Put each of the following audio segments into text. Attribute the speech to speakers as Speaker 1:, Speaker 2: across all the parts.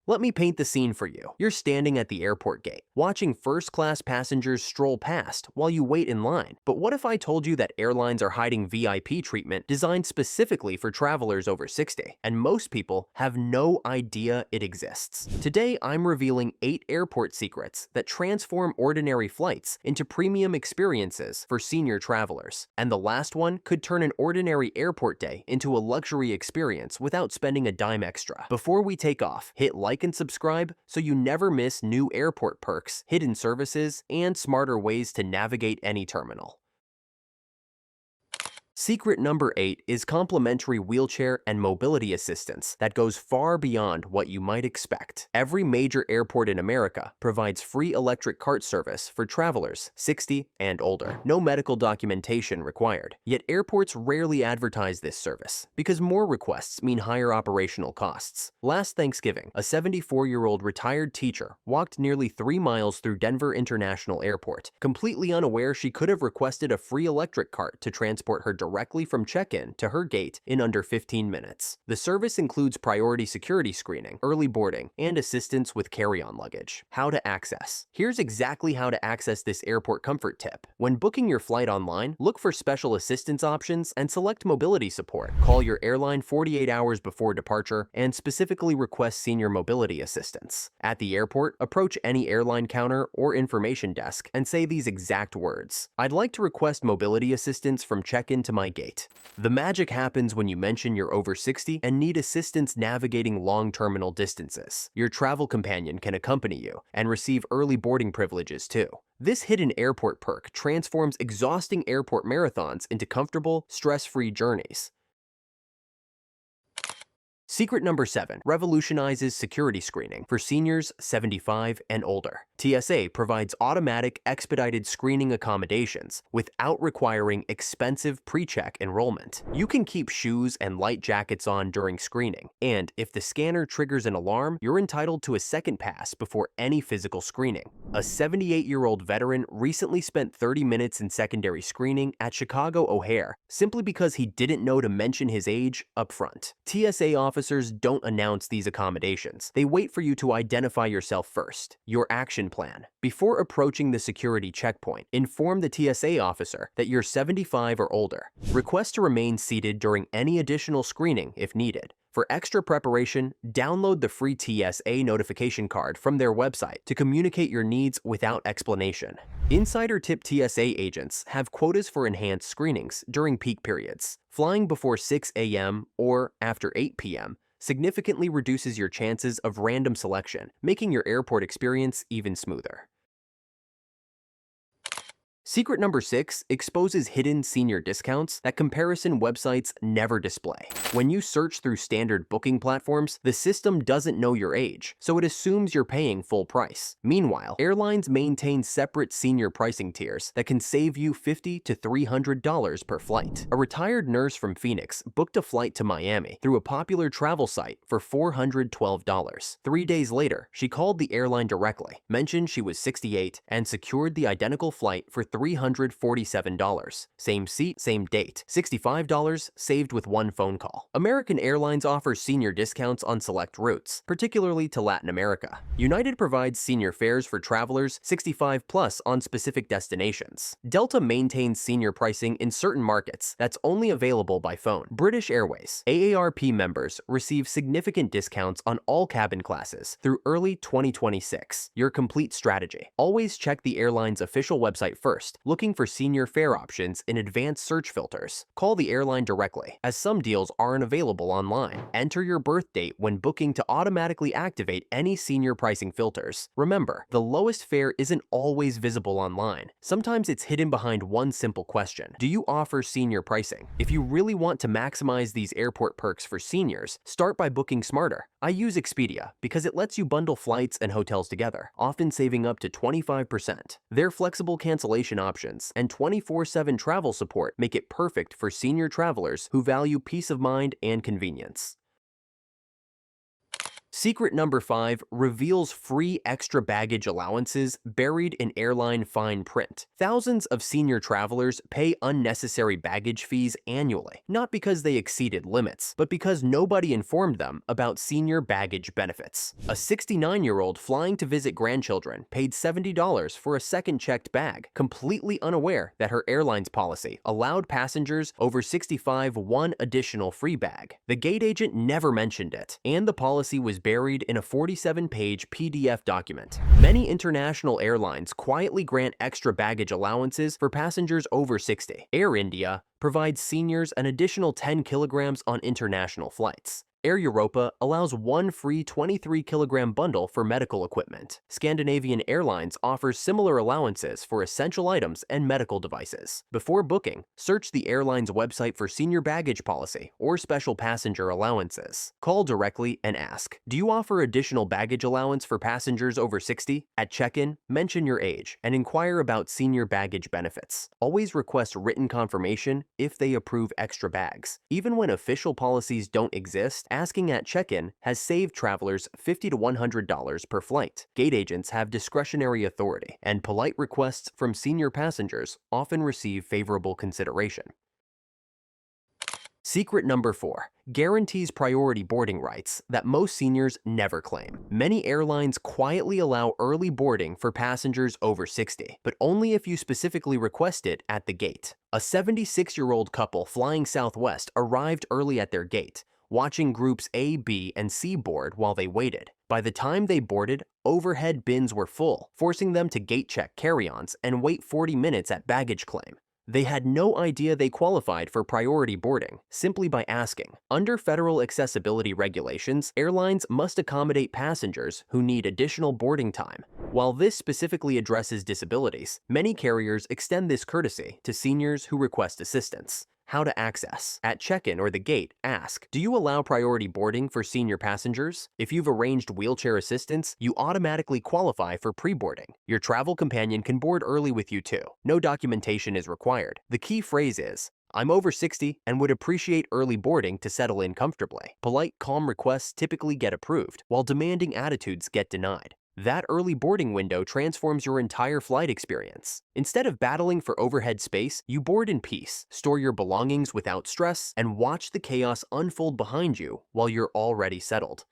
Speaker 1: Let me paint the scene for you. You're standing at the airport gate, watching first-class passengers stroll past while you wait in line. But what if I told you that airlines are hiding VIP treatment designed specifically for travelers over 60, and most people have no idea it exists? Today, I'm revealing 8 airport secrets that transform ordinary flights into premium experiences for senior travelers. And the last one could turn an ordinary airport day into a luxury experience without spending a dime extra. Before we take off, hit like and subscribe so you never miss new airport perks, hidden services, and smarter ways to navigate any terminal. Secret number 8 is complimentary wheelchair and mobility assistance that goes far beyond what you might expect. Every major airport in America provides free electric cart service for travelers 60 and older. No medical documentation required. Yet airports rarely advertise this service because more requests mean higher operational costs. Last Thanksgiving, a 74-year-old retired teacher walked nearly 3 miles through Denver International Airport, completely unaware she could have requested a free electric cart to transport her directly from check-in to her gate in under 15 minutes. The service includes priority security screening, early boarding, and assistance with carry-on luggage. How to access. Here's exactly how to access this airport comfort tip. When booking your flight online, look for special assistance options and select mobility support. Call your airline 48 hours before departure and specifically request senior mobility assistance. At the airport, approach any airline counter or information desk and say these exact words: "I'd like to request mobility assistance from check-in to my gate." The magic happens when you mention you're over 60 and need assistance navigating long terminal distances. Your travel companion can accompany you and receive early boarding privileges too. This hidden airport perk transforms exhausting airport marathons into comfortable, stress-free journeys. Secret number 7 revolutionizes security screening for seniors 75 and older. TSA provides automatic, expedited screening accommodations without requiring expensive pre-check enrollment. You can keep shoes and light jackets on during screening, and if the scanner triggers an alarm, you're entitled to a second pass before any physical screening. A 78-year-old veteran recently spent 30 minutes in secondary screening at Chicago O'Hare simply because he didn't know to mention his age up front. TSA officers don't announce these accommodations. They wait for you to identify yourself first. Your action plan. Before approaching the security checkpoint, inform the TSA officer that you're 75 or older. Request to remain seated during any additional screening if needed. For extra preparation, download the free TSA notification card from their website to communicate your needs without explanation. Insider tip: TSA agents have quotas for enhanced screenings during peak periods. Flying before 6 a.m. or after 8 p.m. significantly reduces your chances of random selection, making your airport experience even smoother. Secret number 6 exposes hidden senior discounts that comparison websites never display. When you search through standard booking platforms, the system doesn't know your age, so it assumes you're paying full price. Meanwhile, airlines maintain separate senior pricing tiers that can save you $50 to $300 per flight. A retired nurse from Phoenix booked a flight to Miami through a popular travel site for $412. 3 days later, she called the airline directly, mentioned she was 68, and secured the identical flight for $347. Same seat, same date. $65 saved with one phone call. American Airlines offers senior discounts on select routes, particularly to Latin America. United provides senior fares for travelers 65 plus on specific destinations. Delta maintains senior pricing in certain markets that's only available by phone. British Airways AARP members receive significant discounts on all cabin classes through early 2026. Your complete strategy. Always check the airline's official website first, looking for senior fare options in advanced search filters. Call the airline directly, as some deals aren't available online. Enter your birth date when booking to automatically activate any senior pricing filters. Remember, the lowest fare isn't always visible online. Sometimes it's hidden behind one simple question: do you offer senior pricing? If you really want to maximize these airport perks for seniors, start by booking smarter. I use Expedia because it lets you bundle flights and hotels together, often saving up to 25%. Their flexible cancellation options and 24/7 travel support make it perfect for senior travelers who value peace of mind and convenience. Secret number 5 reveals free extra baggage allowances buried in airline fine print. Thousands of senior travelers pay unnecessary baggage fees annually, not because they exceeded limits, but because nobody informed them about senior baggage benefits. A 69-year-old flying to visit grandchildren paid $70 for a second checked bag, completely unaware that her airline's policy allowed passengers over 65 one additional free bag. The gate agent never mentioned it, and the policy was buried in a 47-page PDF document. Many international airlines quietly grant extra baggage allowances for passengers over 60. Air India provides seniors an additional 10 kilograms on international flights. Air Europa allows one free 23-kilogram bundle for medical equipment. Scandinavian Airlines offers similar allowances for essential items and medical devices. Before booking, search the airline's website for senior baggage policy or special passenger allowances. Call directly and ask, "Do you offer additional baggage allowance for passengers over 60? At check-in, mention your age and inquire about senior baggage benefits. Always request written confirmation if they approve extra bags. Even when official policies don't exist, asking at check-in has saved travelers $50 to $100 per flight. Gate agents have discretionary authority, and polite requests from senior passengers often receive favorable consideration. Secret number 4 guarantees priority boarding rights that most seniors never claim. Many airlines quietly allow early boarding for passengers over 60, but only if you specifically request it at the gate. A 76-year-old couple flying Southwest arrived early at their gate, watching groups A, B, and C board while they waited. By the time they boarded, overhead bins were full, forcing them to gate check carry-ons and wait 40 minutes at baggage claim. They had no idea they qualified for priority boarding simply by asking. Under federal accessibility regulations, airlines must accommodate passengers who need additional boarding time. While this specifically addresses disabilities, many carriers extend this courtesy to seniors who request assistance. How to access. At check-in or the gate, ask, "Do you allow priority boarding for senior passengers?" If you've arranged wheelchair assistance, you automatically qualify for pre-boarding. Your travel companion can board early with you too. No documentation is required. The key phrase is, "I'm over 60 and would appreciate early boarding to settle in comfortably." Polite, calm requests typically get approved, while demanding attitudes get denied. That early boarding window transforms your entire flight experience. Instead of battling for overhead space, you board in peace, store your belongings without stress, and watch the chaos unfold behind you while you're already settled.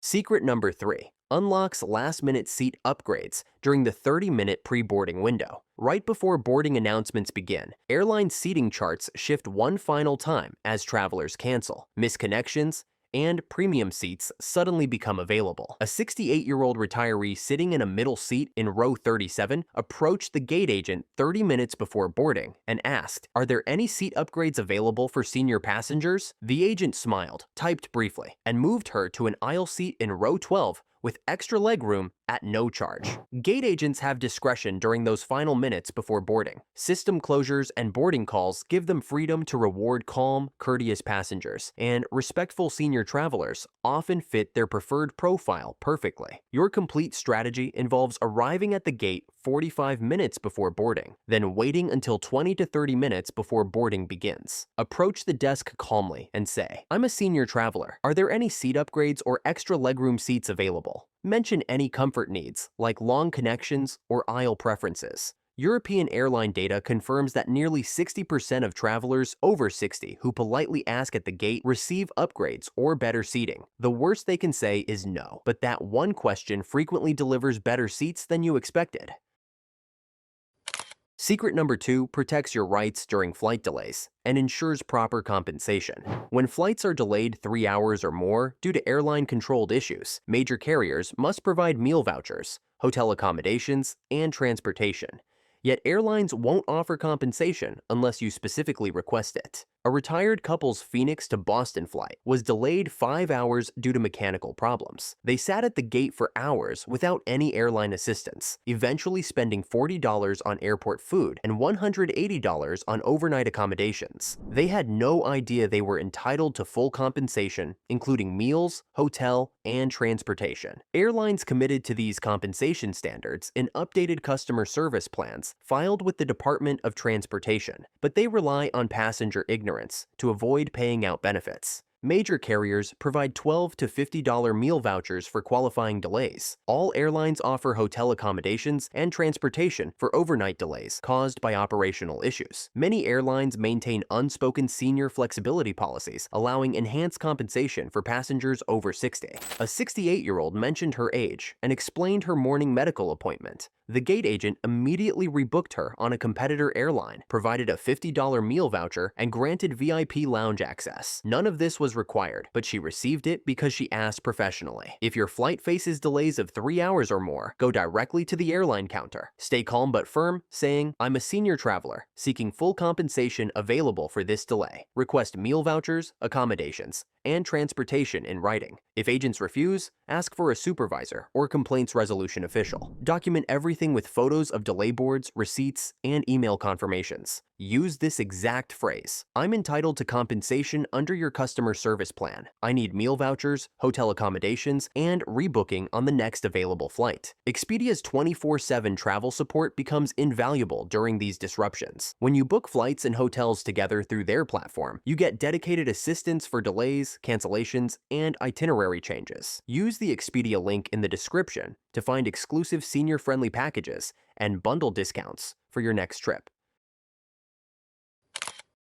Speaker 1: Secret number 3 unlocks last-minute seat upgrades during the 30-minute pre-boarding window. Right before boarding announcements begin, airline seating charts shift one final time as travelers cancel, miss connections, and premium seats suddenly become available. A 68-year-old retiree sitting in a middle seat in row 37 approached the gate agent 30 minutes before boarding and asked, "Are there any seat upgrades available for senior passengers?" The agent smiled, typed briefly, and moved her to an aisle seat in row 12 with extra legroom at no charge. Gate agents have discretion during those final minutes before boarding. System closures and boarding calls give them freedom to reward calm, courteous passengers, and respectful senior travelers often fit their preferred profile perfectly. Your complete strategy involves arriving at the gate 45 minutes before boarding, then waiting until 20 to 30 minutes before boarding begins. Approach the desk calmly and say, "I'm a senior traveler. Are there any seat upgrades or extra legroom seats available?" Mention any comfort needs, like long connections or aisle preferences. European airline data confirms that nearly 60% of travelers over 60 who politely ask at the gate receive upgrades or better seating. The worst they can say is no, but that one question frequently delivers better seats than you expected. Secret number 2 protects your rights during flight delays and ensures proper compensation. When flights are delayed 3 hours or more due to airline-controlled issues, major carriers must provide meal vouchers, hotel accommodations, and transportation. Yet airlines won't offer compensation unless you specifically request it. A retired couple's Phoenix to Boston flight was delayed 5 hours due to mechanical problems. They sat at the gate for hours without any airline assistance, eventually spending $40 on airport food and $180 on overnight accommodations. They had no idea they were entitled to full compensation, including meals, hotel, and transportation. Airlines committed to these compensation standards in updated customer service plans filed with the Department of Transportation, but they rely on passenger ignorance to avoid paying out benefits. Major carriers provide $12 to $50 meal vouchers for qualifying delays. All airlines offer hotel accommodations and transportation for overnight delays caused by operational issues. Many airlines maintain unspoken senior flexibility policies, allowing enhanced compensation for passengers over 60. A 68-year-old mentioned her age and explained her morning medical appointment. The gate agent immediately rebooked her on a competitor airline, provided a $50 meal voucher, and granted VIP lounge access. None of this was required, but she received it because she asked professionally. If your flight faces delays of 3 hours or more, go directly to the airline counter. Stay calm but firm, saying, "I'm a senior traveler, seeking full compensation available for this delay." Request meal vouchers, accommodations, and transportation in writing. If agents refuse, ask for a supervisor or complaints resolution official. Document everything with photos of delay boards, receipts, and email confirmations. Use this exact phrase: "I'm entitled to compensation under your customer service plan. I need meal vouchers, hotel accommodations, and rebooking on the next available flight." Expedia's 24/7 travel support becomes invaluable during these disruptions. When you book flights and hotels together through their platform, you get dedicated assistance for delays, cancellations, and itinerary changes. Use the Expedia link in the description to find exclusive senior-friendly packages and bundle discounts for your next trip.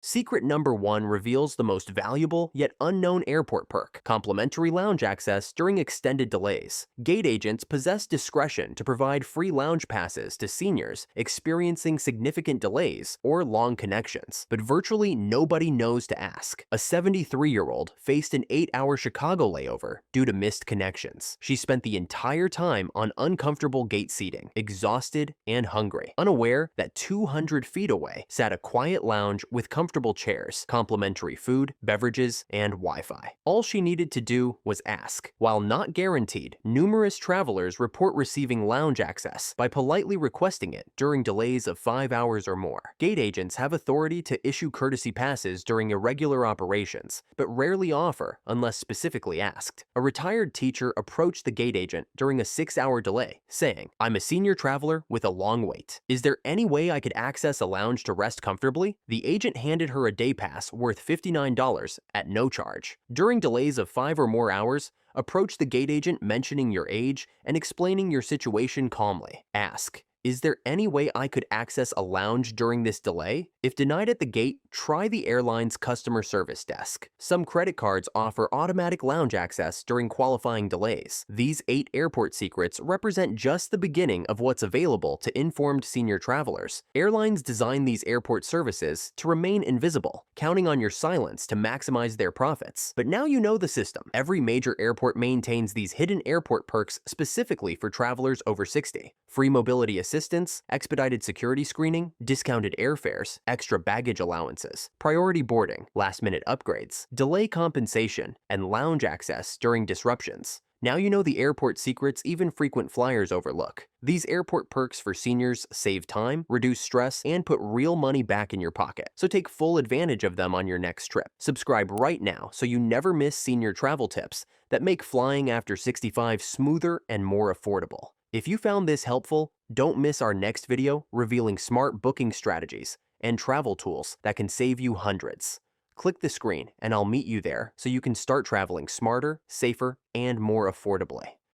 Speaker 1: Secret number 1 reveals the most valuable yet unknown airport perk: complimentary lounge access during extended delays. Gate agents possess discretion to provide free lounge passes to seniors experiencing significant delays or long connections, but virtually nobody knows to ask. A 73-year-old faced an 8-hour Chicago layover due to missed connections. She spent the entire time on uncomfortable gate seating, exhausted and hungry, unaware that 200 feet away sat a quiet lounge with comfortable chairs, complimentary food, beverages, and Wi-Fi. All she needed to do was ask. While not guaranteed, numerous travelers report receiving lounge access by politely requesting it during delays of 5 hours or more. Gate agents have authority to issue courtesy passes during irregular operations, but rarely offer unless specifically asked. A retired teacher approached the gate agent during a 6-hour delay, saying, "I'm a senior traveler with a long wait. Is there any way I could access a lounge to rest comfortably?" The agent handed her a day pass worth $59 at no charge. During delays of 5 or more hours, approach the gate agent mentioning your age and explaining your situation calmly. Ask, "Is there any way I could access a lounge during this delay?" If denied at the gate, try the airline's customer service desk. Some credit cards offer automatic lounge access during qualifying delays. These 8 airport secrets represent just the beginning of what's available to informed senior travelers. Airlines design these airport services to remain invisible, counting on your silence to maximize their profits. But now you know the system. Every major airport maintains these hidden airport perks specifically for travelers over 60. Free mobility assistance, expedited security screening, discounted airfares, extra baggage allowances, priority boarding, last-minute upgrades, delay compensation, and lounge access during disruptions. Now you know the airport secrets even frequent flyers overlook. These airport perks for seniors save time, reduce stress, and put real money back in your pocket. So take full advantage of them on your next trip. Subscribe right now so you never miss senior travel tips that make flying after 65 smoother and more affordable. If you found this helpful, don't miss our next video revealing smart booking strategies and travel tools that can save you hundreds. Click the screen and I'll meet you there so you can start traveling smarter, safer, and more affordably.